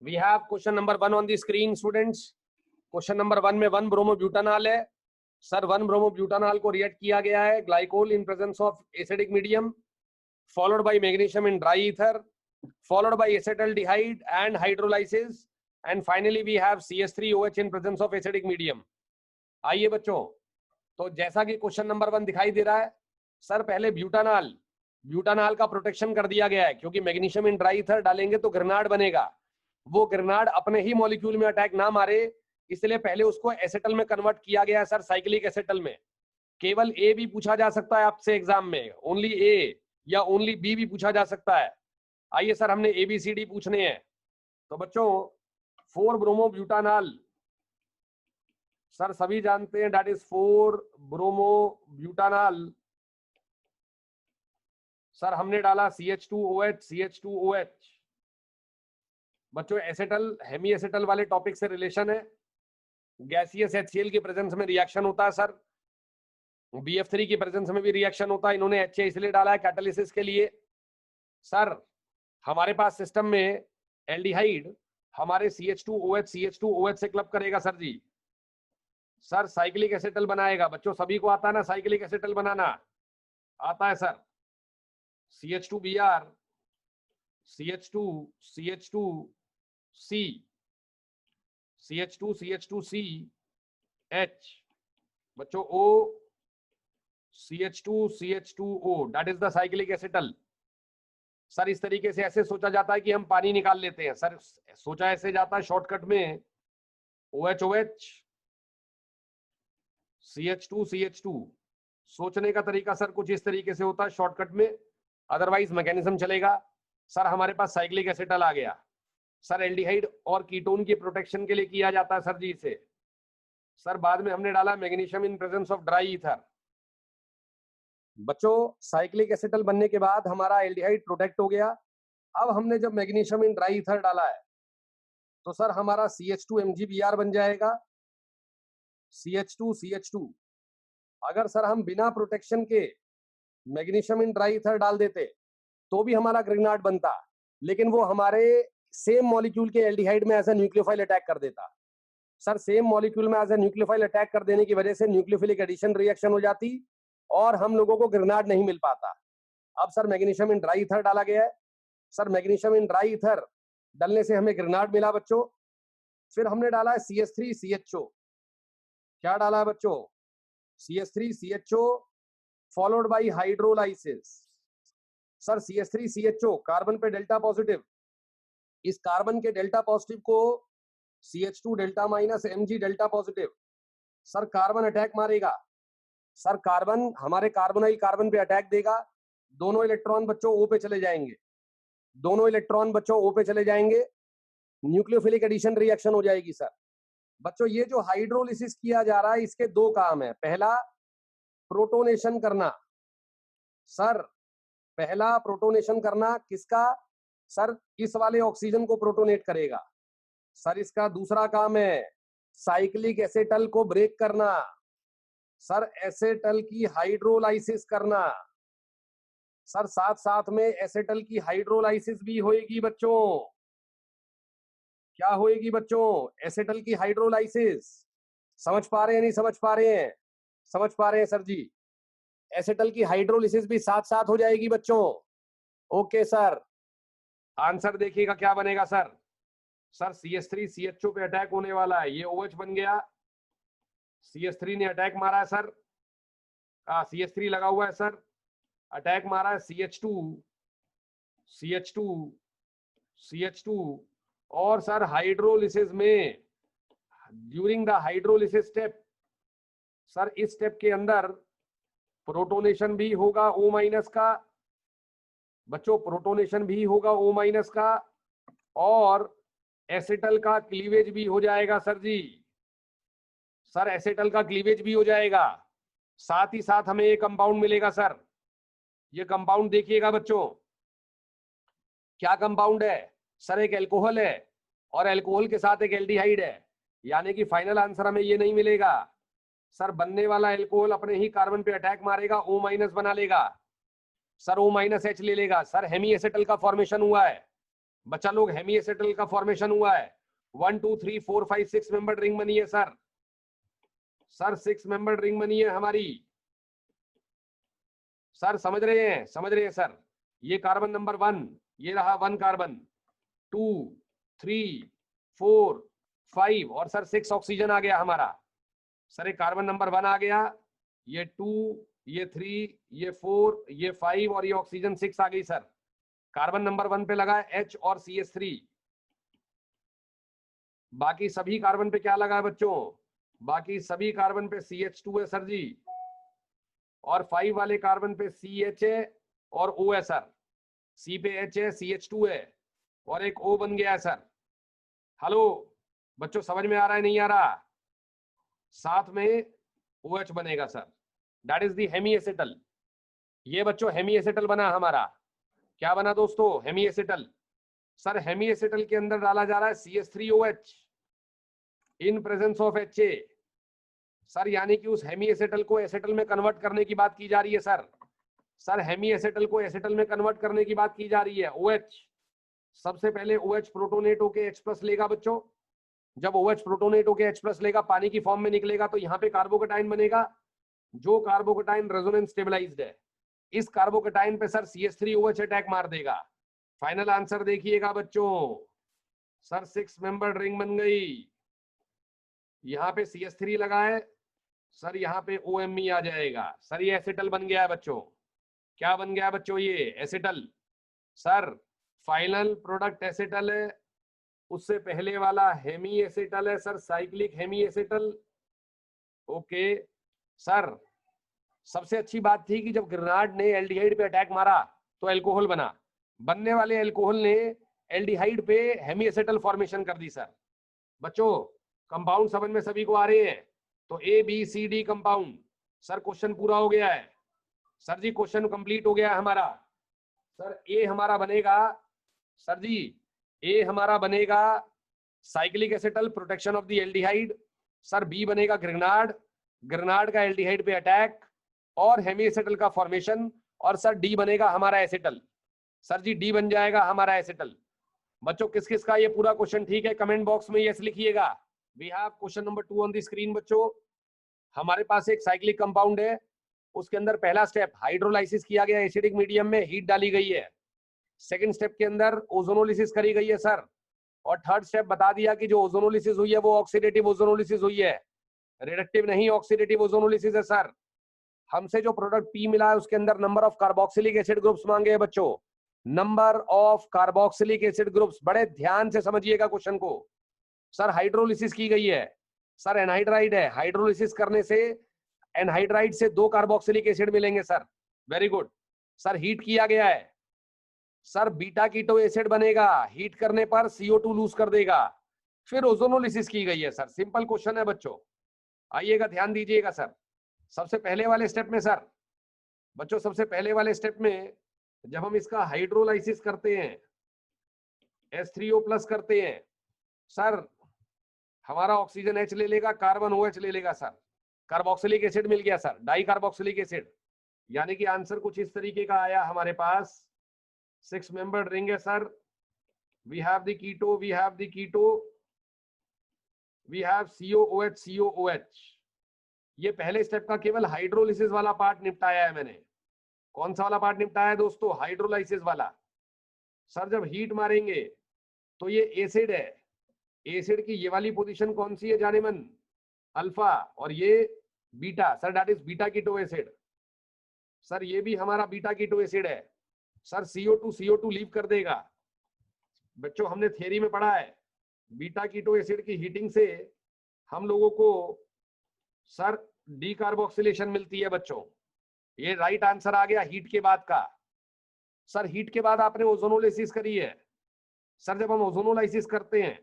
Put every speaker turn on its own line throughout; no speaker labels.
We have question number 1 on the screen, students. Question number 1 में 1 ब्रोमोब्यूटानॉल है sir. 1 ब्रोमोब्यूटानॉल को react किया गया है glycol in presence of acidic medium, followed by magnesium in dry ether, followed by acetaldehyde and hydrolysis, and finally we have CH3OH in presence of acidic medium. आइए बच्चों, तो जैसा कि क्वेश्चन नंबर 1 दिखाई दे रहा है सर, पहले ब्यूटानॉल का प्रोटेक्शन कर दिया गया है क्योंकि मैग्नीशियम इन ड्राई ईथर डालेंगे तो ग्रेनाड बनेगा। वो ग्रेनाड अपने ही मॉलिक्यूल में अटैक ना मारे, इसलिए पहले उसको एसेटल में कन्वर्ट किया गया है सर, साइक्लिक एसेटल में। केवल ए भी पूछा जा सकता है आपसे एग्जाम में, ओनली ए या ओनली बी भी पूछा जा सकता है। आइए सर, हमने ABCD पूछने हैं। तो बच्चों 4 ब्रोमोब्यूटानॉल सर सभी जानते हैं, दैट इज 4 ब्रोमोब्यूटानॉल। सर हमने डाला CH2OH। बच्चों एसेटल हेमी एसेटल वाले टॉपिक से रिलेशन है। गैसियस HCl के प्रेजेंस में रिएक्शन होता है सर, BF3 की प्रेजेंस में भी रिएक्शन होता है। इन्होंने HA इसलिए डाला है कैटालिसिस के लिए। सर हमारे पास सिस्टम में एल्डिहाइड हमारे CH2OH से क्लब करेगा sir ji. Sir cyclic acetal बनाएगा। बच्चों सभी को आता है ना साइक्लिक एसेटल बनाना? आता है सर। CH2Br CH2CH2C बच्चों O CH2CH2O, that is the cyclic acetal. Sir इस तरीके से ऐसे सोचा जाता है कि हम पानी निकाल लेते हैं सर, सोचा ऐसे जाता है शॉर्टकट में OH CH2CH2। सोचने का तरीका सर कुछ इस तरीके से होता है शॉर्टकट में, अदरवाइज मैकेनिज्म चलेगा। सर हमारे पास साइक्लिक एसेटल आ गया सर, एल्डिहाइड और कीटोन की प्रोटेक्शन के लिए किया जाता है सर जी इसे। सर बाद में हमने डाला magnesium in presence of dry ether. बच्चों साइक्लिक एसेटल बनने के बाद हमारा एल्डिहाइड प्रोटेक्ट हो गया। अब हमने जब मैग्नीशियम इन ड्राई ईथर डाला है तो सर हमारा CH2MgBr बन जाएगा, CH2CH2। अगर सर हम बिना प्रोटेक्शन के मैग्नीशियम इन ड्राई ईथर डाल देते तो भी हमारा ग्रेनाड बनता, लेकिन वो हमारे सेम मॉलिक्यूल के एल्डिहाइड में एज ए न्यूक्लियोफाइल अटैक कर देता। सर सेम मॉलिक्यूल में एज ए न्यूक्लियोफाइल अटैक कर देने की वजह से न्यूक्लियोफिलिक एडिशन रिएक्शन हो जाती और हम लोगों को ग्रेनाड नहीं मिल पाता। अब sir magnesium in dry ether डाला गया है। Sir magnesium in dry ether डालने से हमें ग्रेनाड मिला बच्चों। फिर हमने डाला है CH3CHO। क्या डाला है बच्चों? CH3CHO followed by hydrolysis. Sir CH3CHO carbon पे डेल्टा पॉजिटिव, इस कार्बन के डेल्टा पॉजिटिव को CH2 delta minus Mg delta positive. Sir carbon attack मारेगा। सर कार्बन हमारे कार्बोनाइल कार्बन पे अटैक देगा, दोनों इलेक्ट्रॉन बच्चों O पे चले जाएंगे, दोनों इलेक्ट्रॉन बच्चों O पे चले जाएंगे, न्यूक्लियोफिलिक एडिशन रिएक्शन हो जाएगी। सर बच्चों ये जो हाइड्रोलिसिस किया जा रहा है इसके 2 काम है। पहला प्रोटोनेशन करना। सर पहला प्रोटोनेशन करना किसका? सर इस वाले ऑक्सीजन को प्रोटोनेट करेगा। सर इसका दूसरा काम है साइक्लिक एसेटल को ब्रेक करना। सर एसेटल की हाइड्रोलाइसिस करना। सर साथ साथ में एसेटल की हाइड्रोलाइसिस भी होएगी बच्चों। क्या होएगी बच्चों? एसेटल की हाइड्रोलाइसिस। समझ पा रहे हैं नहीं समझ पा रहे हैं? समझ पा रहे हैं सर जी। एसेटल की हाइड्रोलिसिस भी साथ साथ हो जाएगी बच्चों। ओके सर, आंसर देखिएगा क्या बनेगा सर। सर CH3CHO पे अटैक होने वाला है, ये OH बन गया, CH3 ने अटैक मारा है सर, CH3 लगा हुआ है सर, अटैक मारा है CH2 और सर हाइड्रोलिसिस में during the hydrolysis step, sir इस स्टेप के अंदर प्रोटोनेशन भी होगा O- का बच्चों, प्रोटोनेशन भी होगा O- का और एसिटल का क्लीवेज भी हो जाएगा सर जी। सर एसिटल का क्लीवेज भी हो जाएगा, साथ ही साथ हमें एक कंपाउंड मिलेगा सर। ये कंपाउंड देखिएगा बच्चों, क्या कंपाउंड है? सर एक एल्कोहल है और एल्कोहल के साथ एक एल्डिहाइड है, यानी कि फाइनल आंसर हमें ये नहीं मिलेगा। सर बनने वाला एल्कोहल अपने ही कार्बन पे अटैक मारेगा, O- बना लेगा, सर O- H ले लेगा। सर हेमी एसिटल का फॉर्मेशन हुआ है बच्चा लोग हेमी एसिटल का फॉर्मेशन हुआ है, 1 2 3 4 5 6 मेंबर रिंग बनी है सर। सर 6 मेंबर रिंग बनी है हमारी सर, समझ रहे हैं, समझ रहे हैं सर। ये कार्बन नंबर 1, ये रहा 1 कार्बन, 2 3 4 5 और सर 6 ऑक्सीजन आ गया हमारा। सर एक कार्बन नंबर 1 आ गया, ये 2, ये 3, ये 4, ये 5 और ये ऑक्सीजन 6 आ गई सर। कार्बन नंबर 1 पे लगा है H और CH3। बाकी सभी कार्बन पे क्या लगा है बच्चों? बाकी सभी कार्बन पे CH2 है सर जी, और 5 वाले कार्बन पे CH है और O है सर। C पे H है, CH2 है और एक O बन गया है सर। हेलो बच्चों, समझ में आ रहा है नहीं आ रहा? साथ में OH बनेगा sir, that is the hemi acetal. ये बच्चों हेमी एसिटल बना हमारा। क्या बना दोस्तों? Hemi acetal. Sir hemi acetal के अंदर डाला जा रहा है CH3OH in presence of HA। Sir यानी कि उस हेमी एसिटल को एसिटल में कन्वर्ट करने की बात की जा रही है सर। सर हेमी एसिटल को एसिटल में कन्वर्ट करने की बात की जा रही है। OH सबसे पहले OH प्रोटोनेट होके H+ लेगा बच्चों। जब OH प्रोटोनेट होके H+ लेगा, पानी की फॉर्म में निकलेगा, तो यहाँ पे कार्बोकेटाइन बनेगा, जो कार्बोकेटाइन रेजोनेंस स्टेबलाइज्ड है। इस कार्बोकेटाइन पे सर CH3OH अटैक मार देगा। फाइनल आंसर देखिएगा बच्चों, सर 6 मेंबर्ड रिंग बन गई। यहाँ पे CH3 लगा है सर, यहाँ पे OMe आ जाएगा सर। ये एसिटल बन गया है बच्चों। क्या बन गया है बच्चों? ये acetal. Sir final product acetal है, उससे पहले वाला हेमी एसिटल है sir, cyclic hemi acetal. Okay sir, सबसे अच्छी बात थी कि जब ग्रेनाड ने एल्डिहाइड पे अटैक मारा तो अल्कोहल बना। बनने वाले अल्कोहल ने एल्डिहाइड पे हेमी एसिटल फॉर्मेशन कर दी सर। बच्चों कंपाउंड समझ में सभी को आ रहे हैं? तो ABCD कंपाउंड। सर क्वेश्चन पूरा हो गया है सर जी, क्वेश्चन कंप्लीट हो गया है हमारा। सर ए हमारा बनेगा सर जी, ए हमारा बनेगा cyclic acetal, protection of the aldehyde. Sir B बनेगा ग्रेनाड, ग्रेनाड का एल्डिहाइड पे अटैक और हेमी एसिटल का फॉर्मेशन। और सर डी बनेगा हमारा एसिटल। सर जी डी बन जाएगा हमारा एसिटल। बच्चों किस किस का ये पूरा क्वेश्चन ठीक है? कमेंट बॉक्स में यस लिखिएगा। We have question number 2 on the screen बच्चों। हमारे पास एक साइक्लिक कंपाउंड है, उसके अंदर पहला स्टेप हाइड्रोलाइसिस किया गया, एसिडिक मीडियम में हीट डाली गई है। सेकंड स्टेप के अंदर ओजोनोलिसिस करी गई है सर, और थर्ड स्टेप बता दिया कि जो ओजोनोलिसिस हुई है वो ऑक्सीडेटिव ओजोनोलिसिस हुई है, रिडक्टिव नहीं, ऑक्सीडेटिव ओजोनोलिसिस है सर। हमसे जो प्रोडक्ट पी मिला है उसके अंदर number of carboxylic acid groups मांगे हैं बच्चों, number of carboxylic acid groups. बड़े ध्यान से समझिएगा क्वेश्चन को। सर हाइड्रोलिसिस की गई है सर, एनहाइड्राइड है, हाइड्रोलिसिस करने से एनहाइड्राइड से 2 कार्बोक्सिलिक एसिड मिलेंगे sir. Very good. Sir heat किया गया है सर, बीटा कीटो एसिड बनेगा, हीट करने पर CO2 लूज कर देगा। फिर ओजोनोलिसिस की गई है सर। सिंपल क्वेश्चन है बच्चों, आइएगा ध्यान दीजिएगा सर। सबसे पहले वाले स्टेप में सर बच्चों, सबसे पहले वाले स्टेप में जब हम इसका हाइड्रोलाइसिस करते हैं, H3O+ करते हैं सर, हमारा ऑक्सीजन H ले लेगा, कार्बन OH ले लेगा सर, कार्बोक्सिलिक एसिड मिल गया सर, डाई कार्बोक्सिलिक एसिड। यानी कि आंसर कुछ इस तरीके का आया हमारे पास। 6 मेंबर्ड रिंग है sir. We have the keto, we have the keto, we have COOH COOH। ये पहले स्टेप का केवल हाइड्रोलिसिस वाला पार्ट निपटाया है मैंने। कौन सा वाला पार्ट निपटाया है दोस्तों? हाइड्रोलाइसिस वाला। सर जब हीट मारेंगे तो ये एसिड है, एसिड की ये वाली पोजीशन कौन सी है जाने मन? अल्फा, और ये beta sir, that is beta keto acid. Sir ये भी हमारा बीटा कीटो एसिड है सर। CO2 लीव कर देगा। बच्चों हमने थियरी में पढ़ा है, बीटा कीटो एसिड की हीटिंग से हम लोगों को सर डीकार्बोक्सिलेशन मिलती है बच्चों। ये राइट आंसर आ गया हीट के बाद का। सर हीट के बाद आपने ओजोनोलाइसिस करी है सर। जब हम ओजोनोलाइसिस करते हैं,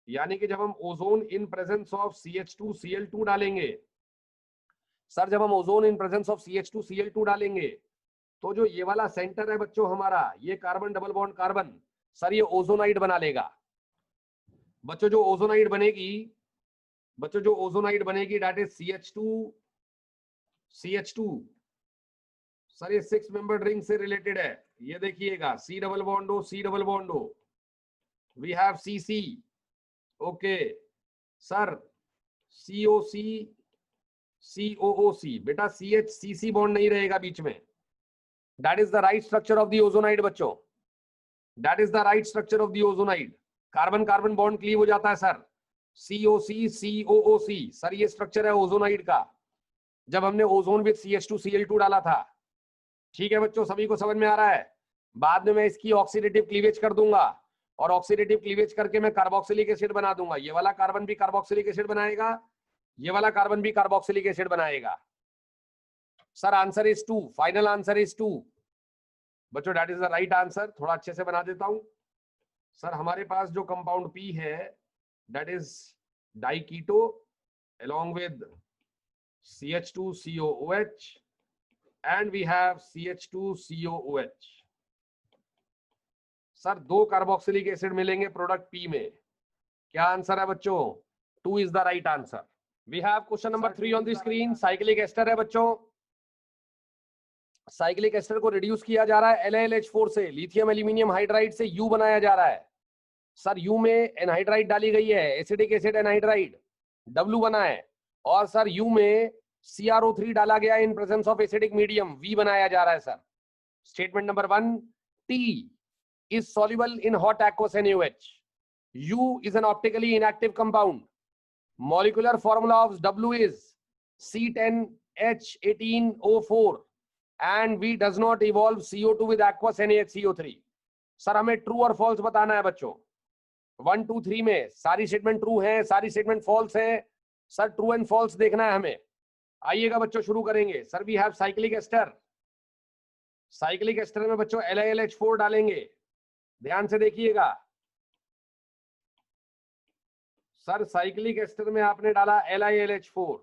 यानी कि जब हम ozone in presence of CH2Cl2 डालेंगे सर, जब हम ozone in presence of CH2Cl2 डालेंगे तो जो ये वाला सेंटर है बच्चों हमारा, ये carbon double bond carbon sir, ये ओजोनाइड बना लेगा। बच्चों जो ओजोनाइड बनेगी, बच्चों जो ओजोनाइड बनेगी दैट इज CH2 सर, ये 6 मेंबर्ड रिंग से रिलेटेड है। ये देखिएगा C double bond O, C double bond O, we have CC, okay sir, COC, COOC, बेटा CH CC बॉन्ड नहीं रहेगा बीच में। That is the right structure of the ozonide बच्चों, that is the right structure of the ozonide. Carbon carbon bond cleave हो जाता है sir, COC COOC, sir ये स्ट्रक्चर है ओजोनाइड का, जब हमने ओजोन विद CH2Cl2 डाला था। ठीक है बच्चों, सभी को समझ में आ रहा है? बाद में मैं इसकी ऑक्सीडेटिव क्लीवेज कर दूंगा, और ऑक्सीडेटिव क्लीवेज करके मैं कार्बोक्सिलिक एसिड बना दूंगा। ये वाला कार्बन भी कार्बोक्सिलिक एसिड बनाएगा, ये वाला कार्बन भी कार्बोक्सिलिक एसिड बनाएगा। Sir answer is 2, final answer is 2 बच्चों, that is the right answer. थोड़ा अच्छे से बना देता हूं सर। हमारे पास जो कंपाउंड P है that is diketo along with CH2COOH and we have CH2COOH। Sir 2 carboxylic acid मिलेंगे प्रोडक्ट P में। क्या आंसर है बच्चों? 2 is the right answer. We have question number 3 on the screen. Cyclic ester है बच्चों, cyclic ester को reduce किया जा रहा है LaLH4 से, लिथियम एल्यूमिनियम हाइड्राइड से U बनाया जा रहा है। सर U में एनहाइड्राइड डाली गई है, एसिडिक एसिड एनहाइड्राइड, W बना है, और सर U में CrO3 डाला गया इन presence of acidic medium, V बनाया जा रहा है sir. Statement number 1, T is soluble in hot aqueous NaOH. U is an optically inactive compound. Molecular formula of W is C10H18O4 and V does not evolve CO2 with aqueous NaHCO3। Sir हमें true और false बताना है बच्चों। 1 2 3 में सारी statement true है, सारी statement false है। सर ट्रू एंड फॉल्स देखना है हमें। आइएगा बच्चों शुरू करेंगे। Sir we have cyclic ester, cyclic ester में बच्चों LaLH4 डालेंगे, ध्यान से देखिएगा। सर साइक्लिक एस्टर में आपने डाला LiLH4।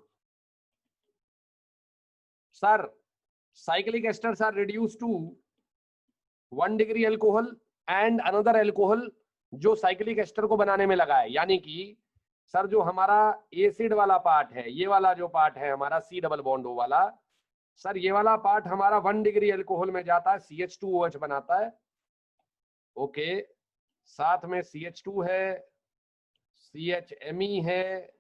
Sir cyclic esters are reduce to 1 degree alcohol and another alcohol जो साइक्लिक एस्टर को बनाने में लगा है। यानी कि सर जो हमारा एसिड वाला पार्ट है, ये वाला जो पार्ट है हमारा C डबल बॉन्ड O वाला, सर ये वाला पार्ट हमारा 1 डिग्री अल्कोहल में जाता है, CH2OH बनाता है, ओके। साथ में CH2 है, CHMe है,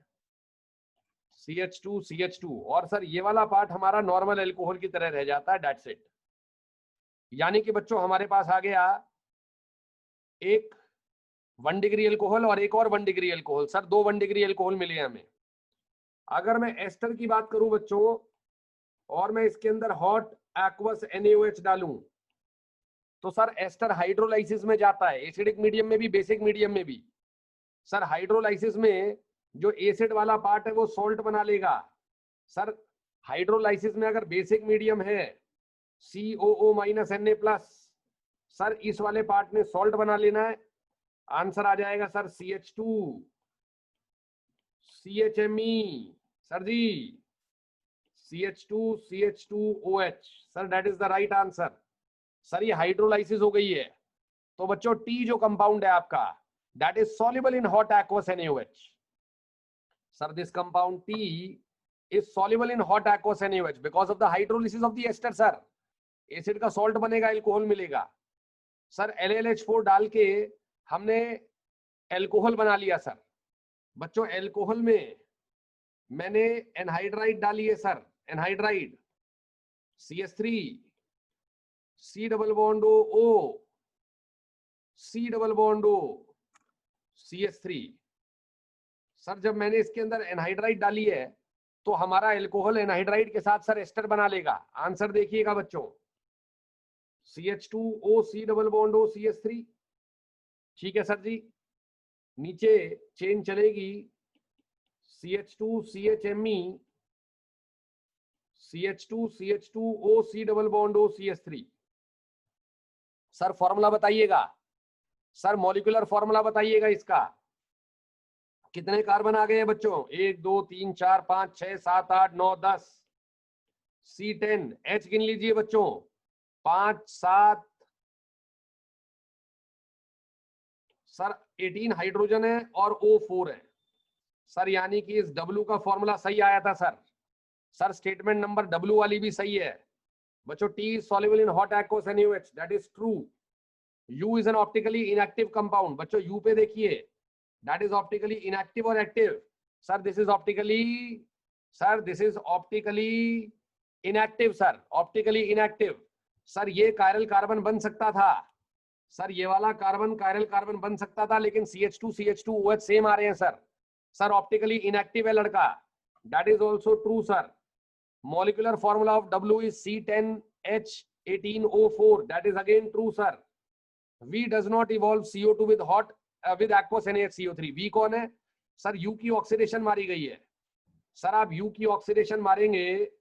CH2 और सर ये वाला पार्ट हमारा नॉर्मल अल्कोहल की तरह रह जाता है, दैट्स इट। यानी कि बच्चों हमारे पास आ गया एक 1 डिग्री अल्कोहल और एक और 1 degree alcohol. Sir 2 1 degree alcohol मिले हमें। अगर मैं एस्टर की बात करूं बच्चों और मैं इसके अंदर हॉट एक्वस NaOH डालूं तो सर एस्टर हाइड्रोलाइसिस में जाता है, एसिडिक मीडियम में भी बेसिक मीडियम में भी। सर हाइड्रोलाइसिस में जो एसिड वाला पार्ट है वो सॉल्ट बना लेगा। सर हाइड्रोलाइसिस में अगर बेसिक मीडियम है COO -Na+, सर इस वाले पार्ट ने सॉल्ट बना लेना है। आंसर आ जाएगा sir CH2 CHMe, sir ji CH2 CH2OH, sir that is the right answer. Sir ये हाइड्रोलाइसिस हो गई है, तो बच्चों T जो कंपाउंड है आपका that is soluble in hot aqueous NaOH। Sir, this compound T is soluble in hot aqueous NaOH because of the hydrolysis of the ester, sir। Acid का सॉल्ट बनेगा, अल्कोहल मिलेगा। सर LaLH4 डाल के हमने alcohol बना लिया। Sir बच्चों alcohol में मैंने एनहाइड्राइड डाली है, sir anhydride CH3 C double bond O C double bond O CH3। Sir जब मैंने इसके अंदर एनहाइड्राइड डाली है तो हमारा अल्कोहल एनहाइड्राइड के साथ सर एस्टर बना लेगा। आंसर देखिएगा बच्चों, CH2O C double bond O CH3। ठीक है सर जी, नीचे चेन चलेगी CH2 CHMe CH2 CH2O C double bond O CH3। Sir formula बताइएगा, सर मॉलिक्यूलर फॉर्मूला बताइएगा इसका। कितने कार्बन आ गए हैं बच्चों? 1 2 3 4 5 6 7 8 9 10। C10 H गिन लीजिए बच्चों, 5 7। सर 18 हाइड्रोजन है और O4 है सर, यानी कि इस W का फॉर्मूला सही आया था sir. Sir statement number W वाली भी सही है बच्चों। T is soluble in hot aqueous NaOH, that is true। U is an optically inactive compound. बच्चों U पे देखिए, that is optically inactive or active? Sir, this is optically inactive, sir. Optically inactive. Sir ये chiral carbon बन सकता था, sir ये वाला carbon chiral carbon बन सकता था, लेकिन CH2 सेम आ रहे हैं सर. सर ऑप्टिकली इनएक्टिव है लड़का. That is also true, sir. Molecular formula of W is C10H18O4. That is again true, sir. V does not evolve CO2 with aqueous NaHCO3. V कौन है sir? U की oxidation मारी गई है sir. आप U की ऑक्सीडेशन मारेंगे,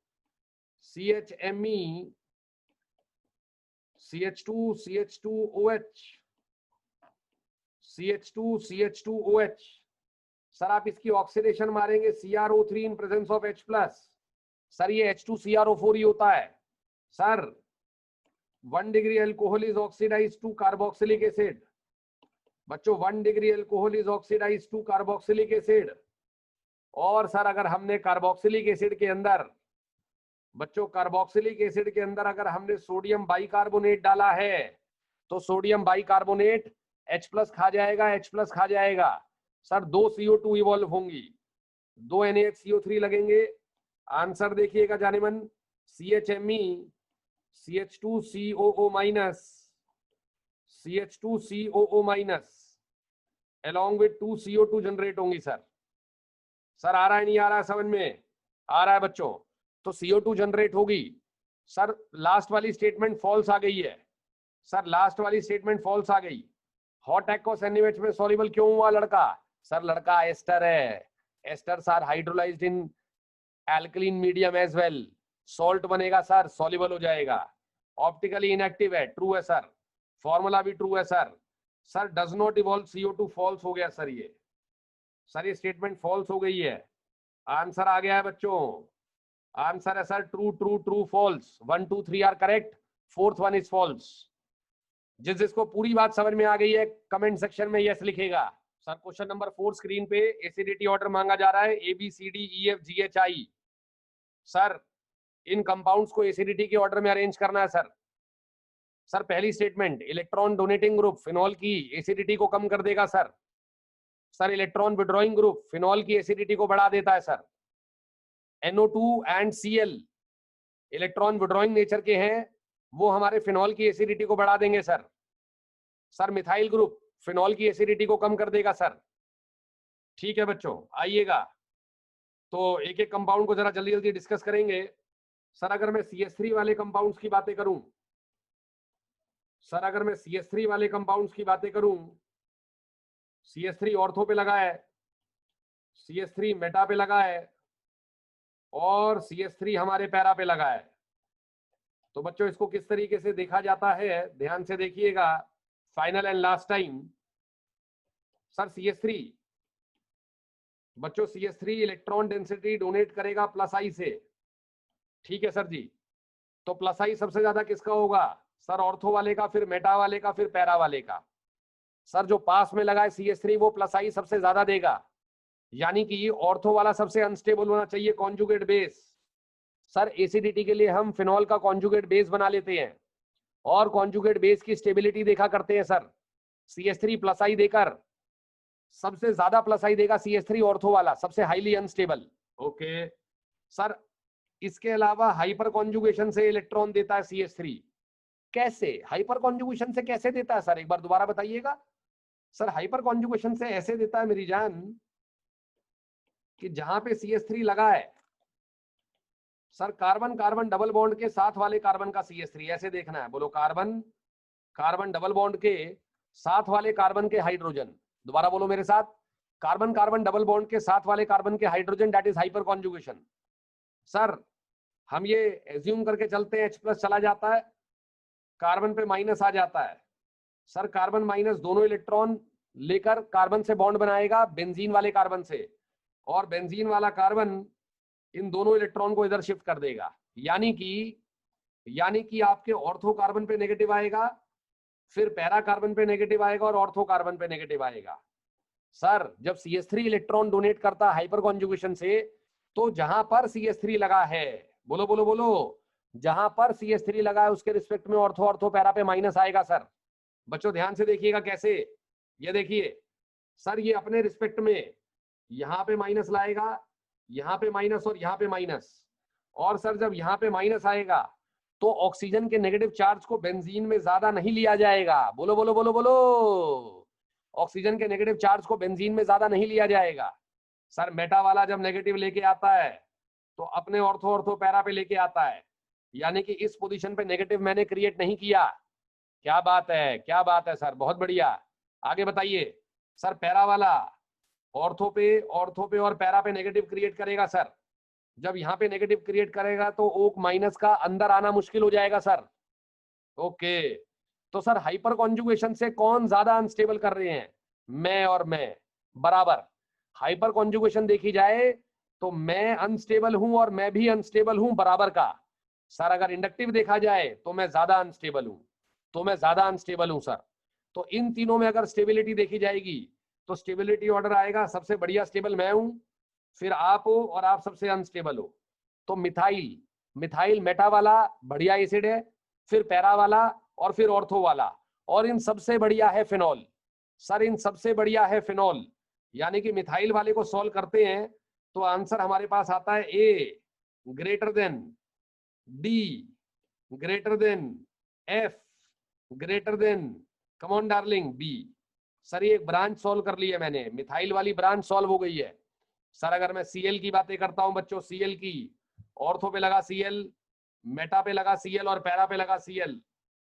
CHMe CH2OH sir. आप इसकी ऑक्सीडेशन मारेंगे, CrO3 in presence of H plus. Sir ये H2CrO4 ही होता है sir. 1 degree alcohol is oxidised to carboxylic acid. बच्चों 1 degree alcohol is oxidised to carboxylic acid. और सर अगर हमने कार्बोक्सिलिक एसिड के अंदर, बच्चों कार्बोक्सिलिक एसिड के अंदर अगर हमने सोडियम बाइकार्बोनेट डाला है, तो सोडियम बाइकार्बोनेट H प्लस खा जाएगा, H प्लस खा जाएगा सर. 2 CO2 इवॉल्व होंगी, 2 NaHCO3 लगेंगे. आंसर देखिएगा जाने मन, CHMe CH2COO minus along with 2 CO2 generate होंगी सर. सर आ रहा है नहीं आ रहा है समझ में? आ रहा है बच्चों. तो CO2 जनरेट होगी सर. लास्ट वाली स्टेटमेंट फॉल्स आ गई है सर. लास्ट वाली स्टेटमेंट फॉल्स आ गई. हॉट एक्वस NaOH में सॉल्युबल क्यों हुआ लड़का? सर लड़का एस्टर है. Esters are hydrolysed in alkaline medium as well. Salt बनेगा सर, सॉल्युबल हो जाएगा. ऑप्टिकली इनएक्टिव है, ट्रू है सर. फॉर्मूला भी ट्रू है sir. Sir does not evolve CO2 false हो गया सर. ये सर ये स्टेटमेंट फॉल्स हो गई है. आंसर आ गया है बच्चों. आंसर है sir true true true false. 1 2 3 are correct, 4th one is false. जिसको पूरी बात समझ में आ गई है कमेंट सेक्शन में यस लिखेगा. सर क्वेश्चन नंबर 4 स्क्रीन पे एसिडिटी ऑर्डर मांगा जा रहा है, ABCDEFGHI. सर इन कंपाउंड्स को एसिडिटी के ऑर्डर में अरेंज करना है सर. सर पहली statement, electron donating group phenol की एसिडिटी को कम कर देगा sir. Sir electron withdrawing group phenol की एसिडिटी को बढ़ा देता है sir. NO2 and Cl electron withdrawing nature के हैं, वो हमारे फिनॉल की एसिडिटी को बढ़ा देंगे sir. Sir methyl group phenol की एसिडिटी को कम कर देगा सर. ठीक है बच्चों, आइएगा तो एक एक कंपाउंड को जरा जल्दी जल्दी डिस्कस करेंगे. सर अगर मैं CH3 वाले कंपाउंड्स की बातें करूं, सर अगर मैं CH3 वाले कंपाउंड्स की बातें करूं, CH3 ऑर्थो पे लगा है, CH3 मेटा पे लगा है, और CH3 हमारे पैरा पे लगा है. तो बच्चों इसको किस तरीके से देखा जाता है, ध्यान से देखिएगा. Final and last time. Sir CH3 बच्चों CH3 इलेक्ट्रॉन डेंसिटी डोनेट करेगा +I से. ठीक है सर जी. तो +I सबसे ज्यादा किसका होगा? सर ऑर्थो वाले का, फिर मेटा वाले का, फिर पैरा वाले का. सर जो पास में लगा है CH3 वो +I सबसे ज्यादा देगा. यानी कि ऑर्थो वाला सबसे अनस्टेबल होना चाहिए कॉन्जुगेट बेस. सर एसिडिटी के लिए हम फिनॉल का कॉन्जुगेट बेस बना लेते हैं, और कॉन्जुगेट बेस की स्टेबिलिटी देखा करते हैं सर. CH3 +I देकर सबसे ज्यादा +I देगा CH3 ऑर्थो वाला, सबसे हाईली अनस्टेबल. Okay sir. इसके अलावा हाइपर कॉन्जुगेशन से इलेक्ट्रॉन देता है CH3. कैसे? हाइपर कॉन्जुगेशन से कैसे देता है सर, एक बार दोबारा बताइएगा. सर हाइपर कॉन्जुगेशन से ऐसे देता है मेरी जान कि जहां पे CH3 लगा है, sir carbon carbon double bond के साथ वाले कार्बन का CH3 ऐसे देखना है. बोलो कार्बन कार्बन डबल बॉन्ड के साथ वाले कार्बन के हाइड्रोजन. दोबारा बोलो मेरे साथ, कार्बन कार्बन डबल बॉन्ड के साथ वाले कार्बन के hydrogen, that is hyper conjugation. Sir हम ये एज्यूम करके चलते हैं H+ चला जाता है, कार्बन पे माइनस आ जाता है. सर कार्बन माइनस दोनों इलेक्ट्रॉन लेकर कार्बन से बॉन्ड बनाएगा बेंजीन वाले कार्बन से, और बेंजीन वाला कार्बन इन दोनों इलेक्ट्रॉन को इधर शिफ्ट कर देगा. यानी कि आपके ऑर्थो कार्बन पे नेगेटिव आएगा, फिर पैरा कार्बन पे नेगेटिव आएगा, और ऑर्थो कार्बन पे नेगेटिव आएगा. सर जब CH3 इलेक्ट्रॉन डोनेट करता है हाइपर कॉन्जुगेशन से, तो जहां पर CH3 लगा है, बोलो बोलो बोलो, जहां पर CH3 लगा है उसके रिस्पेक्ट में ऑर्थो ऑर्थो पैरा पे माइनस आएगा सर. बच्चों ध्यान से देखिएगा कैसे, ये देखिए सर ये अपने रिस्पेक्ट में यहाँ पे माइनस लाएगा, यहाँ पे माइनस और यहाँ पे माइनस, और सर जब यहाँ पे माइनस आएगा तो ऑक्सीजन के नेगेटिव चार्ज को बेंजीन में ज्यादा नहीं लिया जाएगा। बोलो बोलो बोलो बोलो, ऑक्सीजन के नेगेटिव चार्ज को बेंजीन में ज्यादा नहीं लिया जाएगा। सर मेटा वाला जब नेगेटिव लेके आता है तो अपने ऑर्थो ऑर्थो पैरा पे लेके आता है, यानी कि इस पोजीशन पे नेगेटिव मैंने क्रिएट नहीं किया। क्या बात है, क्या बात है सर, बहुत बढ़िया। आगे बताइए सर, पैरा वाला ऑर्थो पे और पैरा पे नेगेटिव क्रिएट करेगा सर, जब यहाँ पे नेगेटिव क्रिएट करेगा तो ओ माइनस का अंदर आना मुश्किल हो जाएगा सर। ओके, तो सर हाइपर कॉन्जुगेशन से कौन ज्यादा अनस्टेबल कर रहे हैं, मैं और मैं बराबर। हाइपर कॉन्जुगेशन देखी जाए तो मैं अनस्टेबल हूं और मैं भी अनस्टेबल हूं बराबर का। सर अगर इंडक्टिव देखा जाए तो मैं ज्यादा अनस्टेबल हूं, तो मैं ज्यादा अनस्टेबल हूं सर। तो इन तीनों में अगर स्टेबिलिटी देखी जाएगी तो स्टेबिलिटी ऑर्डर आएगा, सबसे बढ़िया स्टेबल मैं हूं, फिर आप हो और आप सबसे अनस्टेबल हो। तो मिथाइल, मिथाइल मेटा वाला बढ़िया एसिड है, फिर पैरा वाला और फिर ऑर्थो वाला, और इन सबसे बढ़िया है फिनॉल। सर इन सबसे बढ़िया है फिनॉल, यानी कि मिथाइल वाले को सॉल्व करते हैं तो आंसर हमारे पास आता है A greater than D greater than F greater than, come on darling, B. Sir ये एक ब्रांच सॉल्व कर ली है मैंने, मिथाइल वाली ब्रांच सॉल्व हो गई है। सर अगर मैं Cl की बातें करता हूं बच्चों, Cl की ऑर्थो पे लगा Cl, मेटा पे लगा Cl और पैरा पे लगा Cl।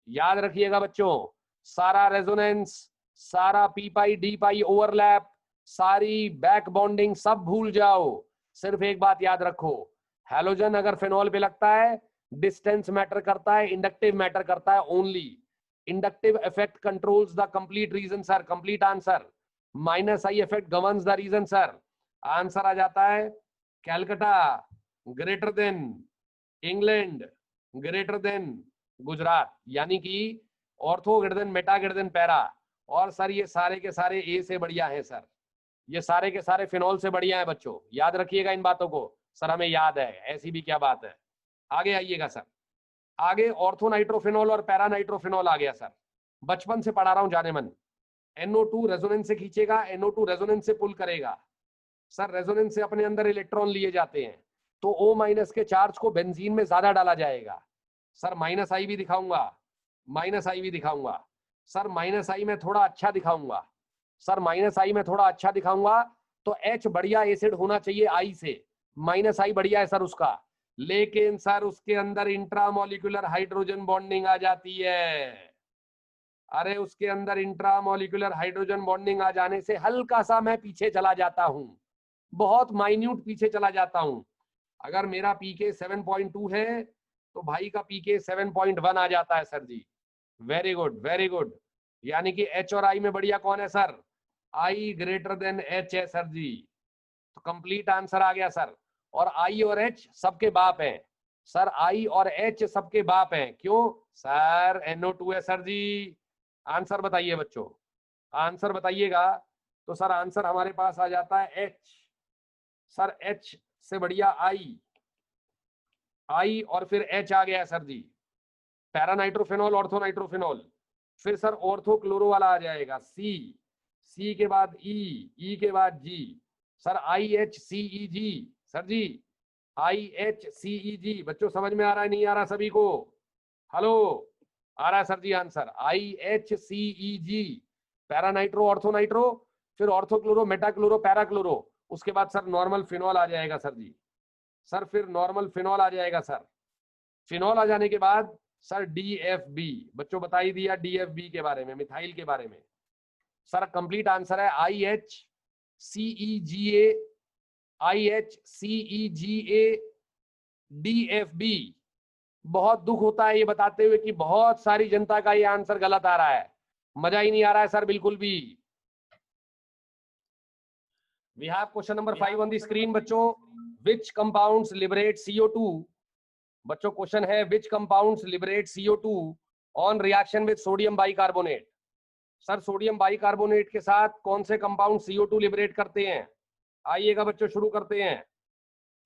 याद रखिएगा बच्चों, सारा रेजोनेंस, सारा पी पाई डी पाई ओवरलैप, सारी बैक बॉन्डिंग सब भूल जाओ, सिर्फ एक बात याद रखो, हैलोजन अगर फिनॉल पे लगता है डिस्टेंस मैटर करता है, इंडक्टिव मैटर करता है only. Inductive effect controls the complete region sir, complete answer. Minus I effect governs the region sir. Answer आ जाता है Calcutta greater than England greater than Gujarat, यानी कि ortho greater than meta greater than para. और sir ये सारे के सारे ए से बढ़िया है सर, ये सारे के सारे फिनॉल से बढ़िया है बच्चों, याद रखिएगा इन बातों को। सर हमें याद है, ऐसी भी क्या बात है। आगे आइएगा सर, आगे ऑर्थो नाइट्रोफिनॉल और पैरा नाइट्रोफिनॉल आ गया सर, बचपन से पढ़ा रहा हूं जाने मन। NO2 रेजोनेंस से खींचेगा, NO2 रेजोनेंस से पुल करेगा। सर रेजोनेंस से अपने अंदर इलेक्ट्रॉन लिए जाते हैं, तो O माइनस के चार्ज को बेंजीन में ज्यादा डाला जाएगा। सर माइनस आई भी दिखाऊंगा, माइनस आई भी दिखाऊंगा। सर माइनस आई में थोड़ा अच्छा दिखाऊंगा, सर माइनस आई में थोड़ा अच्छा दिखाऊंगा। तो H बढ़िया एसिड होना चाहिए आई से, माइनस आई बढ़िया है सर उसका, लेकिन सर उसके अंदर इंट्रामोलिकुलर हाइड्रोजन बॉन्डिंग आ जाती है। अरे उसके अंदर इंट्रामोलिकुलर हाइड्रोजन बॉन्डिंग आ जाने से हल्का सा मैं पीछे चला जाता हूं, बहुत माइन्यूट पीछे चला जाता हूं। अगर मेरा पीके 7.2 है तो भाई का पीके 7.1 आ जाता है सर जी। वेरी गुड वेरी गुड, यानी कि H और I में बढ़िया कौन है sir, I greater than H है सर जी। तो कंप्लीट आंसर आ गया सर। और I और H सबके बाप हैं सर, I और H सबके बाप हैं, क्यों सर, NO2 है सर जी। आंसर बताइए बच्चों, आंसर बताइएगा। तो सर आंसर हमारे पास आ जाता है H। सर H से बढ़िया I और फिर H आ गया है सर जी, पैरा नाइट्रोफिनॉल ऑर्थो नाइट्रोफिनॉल। फिर सर ऑर्थो क्लोरो वाला आ जाएगा C के बाद E के बाद G। सर IHCEG सर जी, IHCEG। बच्चों समझ में आ रहा है नहीं आ रहा सभी को, हेलो, आ रहा है sir ji answer IHCEG, para nitro ortho nitro, फिर ortho chloro meta chloro para chloro, उसके बाद सर नॉर्मल फिनॉल आ जाएगा सर जी। सर फिर नॉर्मल फिनॉल आ जाएगा सर, फिनॉल आ जाने के बाद सर DFB। बच्चों बता ही दिया DFB के बारे में, मिथाइल के बारे में। सर कंप्लीट आंसर है IHCEGA, IHCEGA DFB। बहुत दुख होता है ये बताते हुए कि बहुत सारी जनता का ये आंसर गलत आ रहा है, मजा ही नहीं आ रहा है सर बिल्कुल भी। We have question number 5 on the screen बच्चों, which compounds liberate CO2। बच्चों क्वेश्चन है which compounds liberate CO2 on reaction with sodium bicarbonate। Sir sodium bicarbonate के साथ कौन से कंपाउंड CO2 लिबरेट करते हैं। आइएगा बच्चों शुरू करते हैं।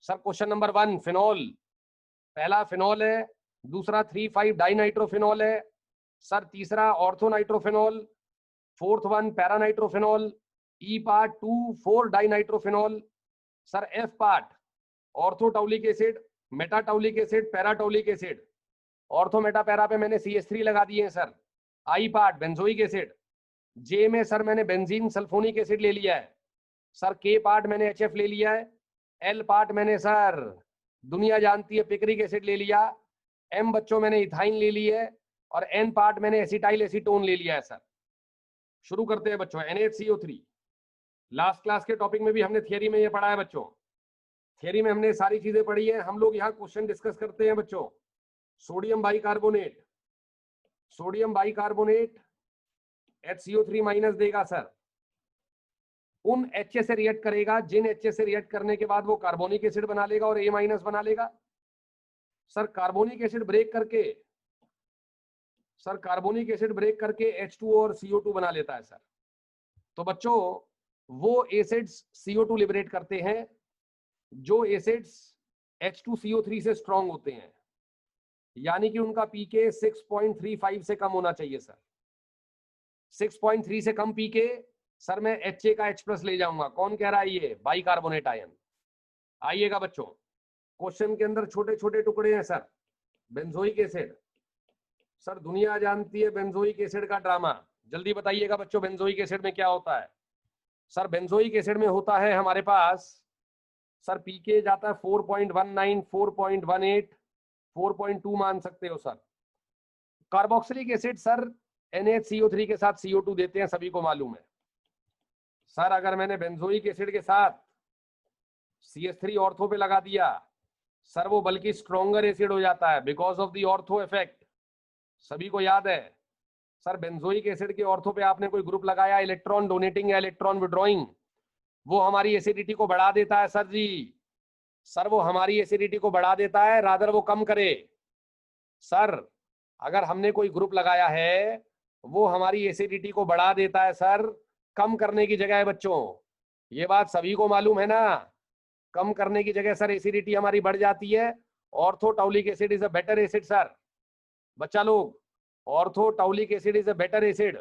सर क्वेश्चन नंबर 1 फिनॉल, पहला फिनॉल है, दूसरा 3,5 डाइनाइट्रोफिनॉल है, सर तीसरा ortho nitrophenol, fourth one para nitrophenol, E part 2 4 di nitrophenol. Sir F part orthotoluic acid, metatoluic acid, paratoluic acid. Ortho meta para पे मैंने CH3 लगा दिए हैं sir. I part benzoic acid. J में सर मैंने बेंजीन सल्फोनिक एसिड ले लिया है सर। के पार्ट मैंने HF ले लिया है। एल पार्ट मैंने सर दुनिया जानती है पिक्रिक एसिड ले लिया। एम बच्चों मैंने इथाइन ले ली है। और एन पार्ट मैंने एसिटाइल एसीटोन ले लिया है सर। शुरू करते हैं बच्चों। NaCO3 लास्ट क्लास के टॉपिक में भी हमने थियरी में ये पढ़ा है बच्चों। थियरी में हमने सारी चीजें पढ़ी है। हम लोग यहाँ क्वेश्चन डिस्कस करते हैं बच्चों। Sodium bicarbonate, sodium bicarbonate HCO3 minus देगा सर। उन HA से रिएक्ट करेगा जिन HA से रिएक्ट करने के बाद वो कार्बोनिक एसिड बना लेगा और A माइनस बना लेगा सर। कार्बोनिक एसिड ब्रेक करके सर कार्बोनिक एसिड ब्रेक करके H2O और CO2 बना लेता है सर। तो बच्चों वो एसिड्स CO2 लिबरेट करते हैं जो एसिड्स H2CO3 से स्ट्रॉन्ग होते हैं, यानी कि उनका पीके 6.35 से कम होना चाहिए सर। 6.3 से कम पीके सर मैं HA का H+ ले जाऊंगा। कौन कह रहा है ये? Bicarbonate ion. आइएगा बच्चों, क्वेश्चन के अंदर छोटे छोटे टुकड़े हैं सर। बेंजोइक एसिड सर दुनिया जानती है बेंजोइक एसिड का ड्रामा। जल्दी बताइएगा बच्चों बेंजोइक एसिड में क्या होता है? सर बेंजोइक एसिड में होता है हमारे पास सर पीके जाता है 4.19, 4.18, 4.2 मान सकते हो sir. Carboxylic acid sir NaCO3 के साथ CO2 देते हैं, सभी को मालूम है सर। अगर मैंने बेंजोइक एसिड के साथ CH3 ऑर्थो पे लगा दिया सर, वो बल्कि स्ट्रॉन्गर एसिड हो जाता है because of the ortho effect. सभी को याद है सर बेंजोइक एसिड के ऑर्थो पे आपने कोई ग्रुप लगाया इलेक्ट्रॉन डोनेटिंग या इलेक्ट्रॉन विड्रॉइंग, वो हमारी एसिडिटी को बढ़ा देता है सर जी। सर वो हमारी एसिडिटी को बढ़ा देता है, रादर वो कम करे सर। अगर हमने कोई ग्रुप लगाया है वो हमारी एसिडिटी को बढ़ा देता है सर, कम करने की जगह है बच्चों। ये बात सभी को मालूम है ना? कम करने की जगह सर एसिडिटी हमारी बढ़ जाती है। Orthotoluic acid is a better acid sir. बच्चा लोग, orthotoluic acid is a better acid.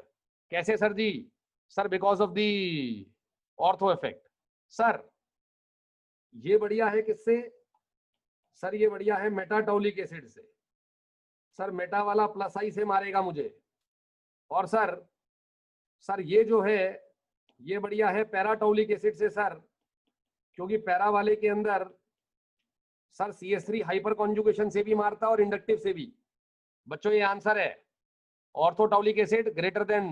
कैसे sir ji? Sir because of the ortho effect sir. ये बढ़िया है किससे सर? ये बढ़िया है मेटाटाउलिक एसिड से सर। मेटा वाला प्लस आई से मारेगा मुझे। और सर ये जो है ये बढ़िया है पैराटाउलिक एसिड से सर, क्योंकि पैरा वाले के अंदर सर CH3 हाइपर कॉन्जुगेशन से भी मारता है और इंडक्टिव से भी। बच्चों ये आंसर है। Orthotoluic acid greater than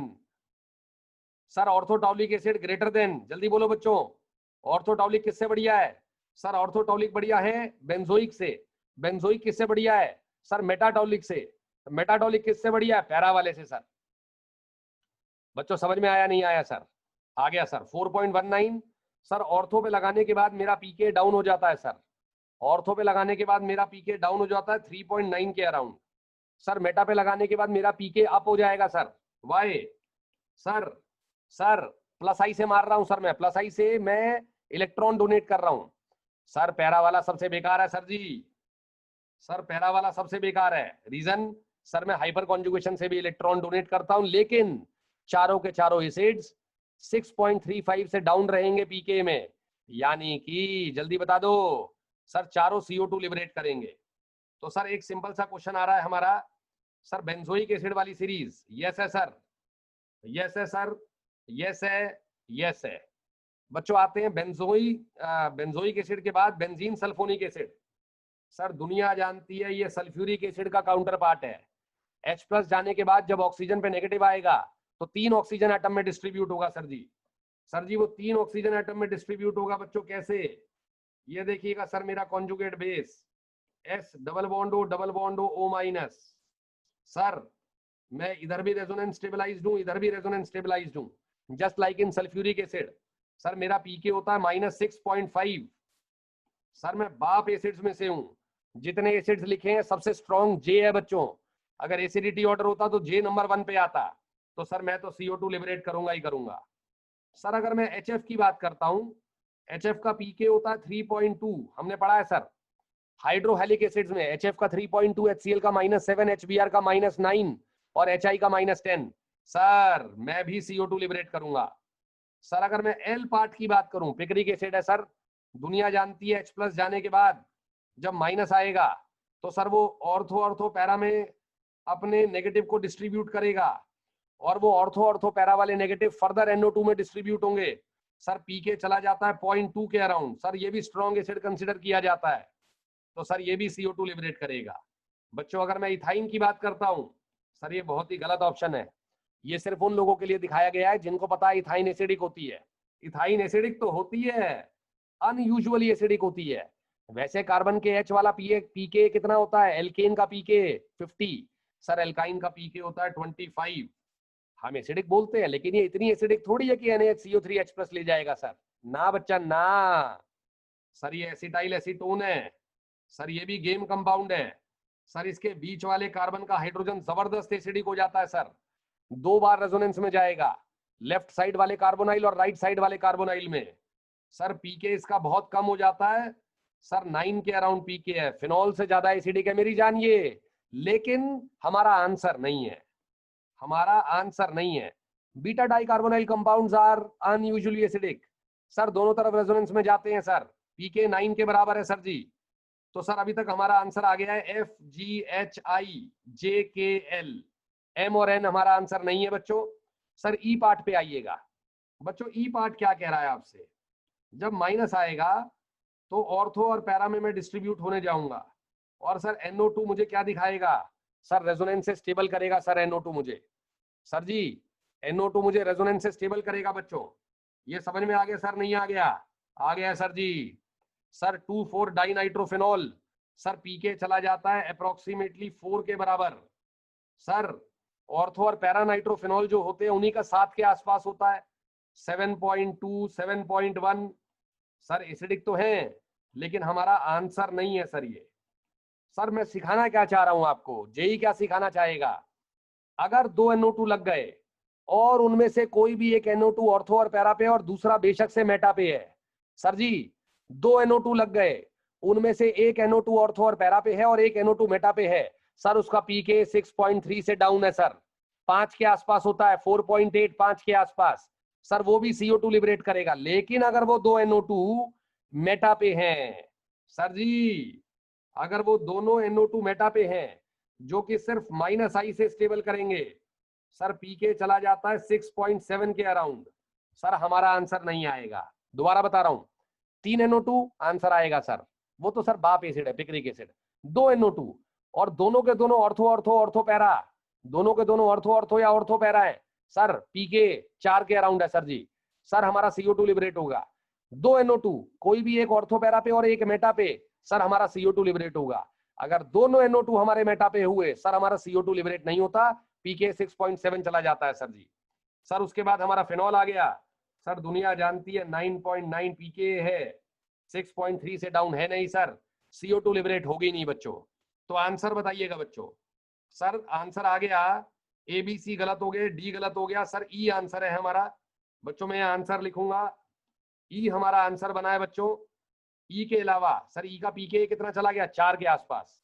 sir, orthotoluic acid greater than, जल्दी बोलो बच्चों। ऑर्थोटाउलिक किससे बढ़िया है सर? ऑर्थोटाउलिक बढ़िया है बेंजोइक से। बेंजोइक किससे बढ़िया है सर? मेटाटाउलिक से। मेटाटाउलिक किससे बढ़िया है? पैरा वाले से सर। बच्चों समझ में आया नहीं आया सर? आ गया सर। 4.19 सर ऑर्थो पे लगाने के बाद मेरा पीके डाउन हो जाता है सर। ऑर्थो पे लगाने के बाद मेरा पीके डाउन हो जाता है 3.9 के अराउंड सर। मेटा पे लगाने के बाद मेरा पीके अप हो जाएगा sir. Why sir? Sir plus I से मार रहा हूं सर मैं। प्लस आई से मैं इलेक्ट्रॉन डोनेट कर रहा हूं सर। पैरा वाला सबसे बेकार है सर जी। सर पैरा वाला सबसे बेकार है। रीजन सर मैं हाइपर कॉन्जुगेशन से भी इलेक्ट्रॉन डोनेट करता हूं, लेकिन चारों के चारों एसिड्स 6.35 से डाउन रहेंगे पीके में, यानी कि जल्दी बता दो सर चारों CO2 लिबरेट करेंगे। तो सर एक सिंपल सा क्वेश्चन आ रहा है हमारा सर, बेंजोइक एसिड वाली सीरीज। यस है सर, यस है सर, यस है, यस है। बच्चों आते हैं बेंजोइक एसिड के बाद बेंजीन सल्फोनिक एसिड। सर दुनिया जानती है ये सल्फ्यूरिक एसिड का काउंटर पार्ट है। H+ जाने के बाद जब ऑक्सीजन पे नेगेटिव आएगा तो 3 ऑक्सीजन एटम में डिस्ट्रीब्यूट होगा सर जी। सर जी वो 3 ऑक्सीजन एटम में डिस्ट्रीब्यूट होगा बच्चों कैसे? ये देखिएगा सर, मेरा conjugate base S double bond O O-। Sir मैं इधर भी रेजोनेंस स्टेबलाइज्ड हूं, इधर भी रेजोनेंस स्टेबलाइज्ड हूं, just like in sulphuric acid. Sir मेरा पीके होता है -6.5। सर मैं बाप एसिड्स में से हूं। जितने एसिड्स लिखे हैं सबसे स्ट्रॉन्ग J है बच्चों। अगर एसिडिटी ऑर्डर होता तो J नंबर 1 पे आता। तो सर मैं तो CO2 लिबरेट करूंगा ही करूंगा। सर अगर मैं HF की बात करता हूं, HF का पीके होता है 3.2। हमने पढ़ा है सर हाइड्रोहेलिक एसिड्स में HF का 3.2, HCl का -7, HBr का -9 और HI का -10, सर मैं भी CO2 लिबरेट करूंगा। सर अगर मैं L पार्ट की बात करूं, पिक्रिक एसिड है सर, दुनिया जानती है H+ जाने के बाद जब माइनस आएगा तो सर वो ऑर्थो पैरा में अपने नेगेटिव को डिस्ट्रीब्यूट करेगा और वो ऑर्थो पैरा वाले नेगेटिव फर्दर NO2 में डिस्ट्रीब्यूट होंगे। सर पीके चला जाता है 0.2 के अराउंड, सर ये भी स्ट्रॉन्ग एसिड कंसिडर किया जाता है, तो सर ये भी CO2 लिबरेट करेगा। बच्चों अगर मैं इथाइन की बात करता हूं, सर ये बहुत ही गलत ऑप्शन है, ये सिर्फ उन लोगों के लिए दिखाया गया है जिनको पता है इथाइन एसिडिक होती है। इथाइन एसिडिक तो होती है, अनयूजुअली एसिडिक होती है। वैसे कार्बन के H वाला पीके कितना होता है, एल्केन का पीके 50, सर एल्काइन का पीके होता है 25। हम एसिडिक बोलते हैं लेकिन ये इतनी एसिडिक थोड़ी है कि NaHCO3H+ ले जाएगा सर, ना बच्चा ना। सर ये एसिटाइल एसीटोन है, सर ये भी गेम कंपाउंड है। सर इसके बीच वाले कार्बन का हाइड्रोजन जबरदस्त एसिडिक हो जाता है सर, 2 बार रेजोनेंस में जाएगा, लेफ्ट साइड वाले कार्बोनाइल और राइट साइड वाले कार्बोनाइल में। सर पीके इसका बहुत कम हो जाता है सर, 9 के अराउंड पीके है, फिनॉल से ज्यादा एसिडिक है मेरी जान ये, लेकिन हमारा आंसर नहीं है, हमारा आंसर नहीं है। Beta dicarbonyl compounds are unusually acidic, sir दोनों तरफ रेजोनेंस में जाते हैं सर, पीके 9 के बराबर है सर जी। तो सर अभी तक हमारा आंसर आ गया है FGHI JKL, M और N हमारा आंसर नहीं है बच्चों। सर ई पार्ट पे आइएगा बच्चों, ई पार्ट क्या कह रहा है आपसे, जब माइनस आएगा तो ऑर्थो और पैरा में मैं डिस्ट्रीब्यूट होने जाऊंगा, और सर NO2 मुझे क्या दिखाएगा, सर रेजोनेंस से स्टेबल करेगा सर NO2 मुझे, सर जी NO2 मुझे रेजोनेंस से स्टेबल करेगा बच्चों। ये समझ में आ गया सर, नहीं आ गया? आ गया sir ji. Sir 2,4 dinitrophenol, sir पीके चला जाता है अप्रोक्सीमेटली 4 के बराबर। सर ऑर्थो और पैरा नाइट्रोफिनॉल जो होते हैं उन्हीं का 7 के आसपास होता है, 7.2 7.1। सर एसिडिक तो है लेकिन हमारा आंसर नहीं है सर ये। सर मैं सिखाना क्या चाह रहा हूं आपको, जेई क्या सिखाना चाहेगा, अगर 2 NO2 लग गए और उनमें से कोई भी एक NO2 ऑर्थो और पैरा पे और दूसरा बेशक से मेटा पे है, सर जी 2 NO2 लग गए, उनमें से एक NO2 ऑर्थो और पैरा पे है और एक NO2 मेटा पे है, सर उसका पीके 6.3 से डाउन है सर, 5 के आसपास होता है, 4.8 5 के आसपास, सर वो भी CO2 लिबरेट करेगा। लेकिन अगर वो 2 NO2 मेटा पे हैं, सर जी अगर वो दोनों NO2 मेटा पे हैं जो कि सिर्फ -I से स्टेबल करेंगे, सर पीके चला जाता है 6.7 के अराउंड, सर हमारा आंसर नहीं आएगा। दोबारा बता रहा हूं, 3 NO2 आंसर आएगा सर, वो तो सर बाप एसिड है, पिक्रिक एसिड। 2 NO2 और दोनों के दोनों ऑर्थो पैरा, दोनों के दोनों ऑर्थो या ऑर्थो पैरा है, सर पीके 4 के अराउंड है सर जी, सर हमारा CO2 लिबरेट होगा। 2 NO2 कोई भी एक ऑर्थो पैरा पे और एक मेटा पे, सर हमारा CO2 लिबरेट होगा। अगर दोनों NO2 हमारे मेटा पे हुए, सर हमारा CO2 लिबरेट नहीं होता, पीके 6.7 चला जाता है सर जी। सर उसके बाद हमारा फिनॉल आ गया, सर दुनिया जानती है 9.9 पीके है, 6.3 से डाउन है नहीं सर, CO2 लिबरेट होगी नहीं बच्चों। तो आंसर बताइएगा बच्चों। सर आंसर आ गया, ABC गलत हो गए, डी गलत हो गया, सर ई आंसर है हमारा बच्चों। मैं आंसर लिखूंगा, ई हमारा आंसर बना है बच्चों। ई के अलावा सर ई का पीके कितना चला गया, 4 के आसपास।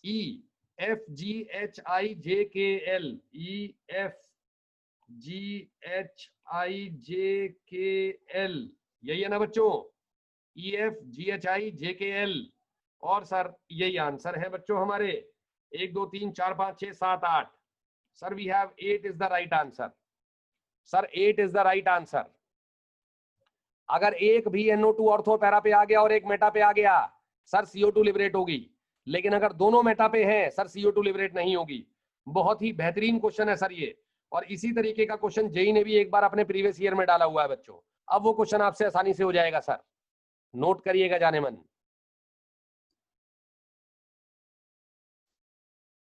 ई FGHIJKL, EFGHIJKL, यही है ना बच्चों, EFGHIJKL। और सर यही आंसर है बच्चों हमारे। 1 2 3 4 5 6 7 8, sir we have 8 is the right answer. Sir 8 is the right answer. अगर एक भी NO2 ऑर्थो पैरा पे आ गया और एक मेटा पे आ गया, सर CO2 लिबरेट होगी। लेकिन अगर दोनों मेटा पे हैं, सर CO2 लिबरेट नहीं होगी। बहुत ही बेहतरीन क्वेश्चन है सर ये, और इसी तरीके का क्वेश्चन जेई ने भी एक बार अपने प्रीवियस ईयर में डाला हुआ है बच्चों। अब वो क्वेश्चन आपसे आसानी से हो जाएगा सर, नोट करिएगा जाने मन।